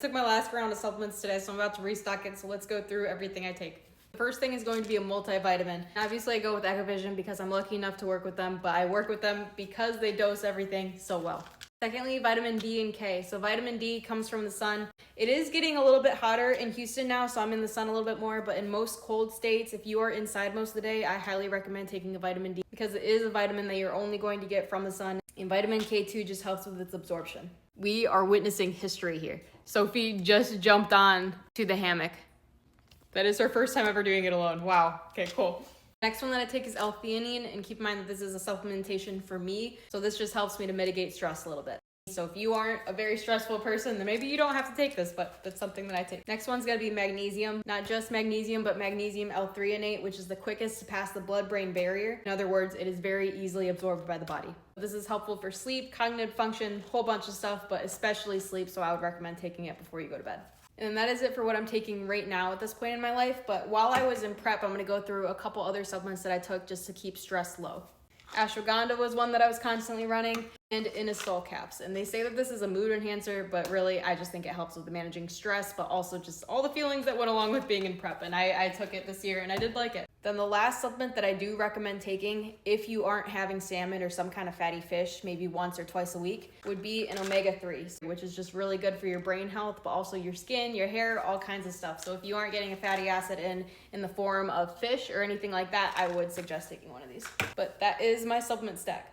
Took my last round of supplements today, so I'm about to restock it, so let's go through everything I take. The first thing is going to be a multivitamin. Obviously I go with Ecovision because I'm lucky enough to work with them, but I work with them because they dose everything so well. Secondly, vitamin D and K. So vitamin D comes from the sun. It is getting a little bit hotter in Houston now, so I'm in the sun a little bit more, but in most cold states, if you are inside most of the day, I highly recommend taking a vitamin D because it is a vitamin that you're only going to get from the sun. And vitamin K2 just helps with its absorption. We are witnessing history here. Sophie just jumped on to the hammock. That is her first time ever doing it alone. Wow. Okay, cool. Next one that I take is L-theanine, and keep in mind that this is a supplementation for me, so this just helps me to mitigate stress a little bit. So if you aren't a very stressful person, then maybe you don't have to take this, but that's something that I take. Next one's gonna be magnesium. Not just magnesium, but magnesium L-threonate, which is the quickest to pass the blood-brain barrier. In other words, it is very easily absorbed by the body. This is helpful for sleep, cognitive function, whole bunch of stuff, but especially sleep, so I would recommend taking it before you go to bed. And that is it for what I'm taking right now at this point in my life. But while I was in prep, I'm gonna go through a couple other supplements that I took just to keep stress low. Ashwagandha was one that I was constantly running, and Inosol caps. And they say that this is a mood enhancer, but really I just think it helps with managing stress, but also just all the feelings that went along with being in prep. And I took it this year and I did like it. Then the last supplement that I do recommend taking, if you aren't having salmon or some kind of fatty fish, maybe once or twice a week, would be an omega-3, which is just really good for your brain health, but also your skin, your hair, all kinds of stuff. So if you aren't getting a fatty acid in the form of fish or anything like that, I would suggest taking one of these. But that is my supplement stack.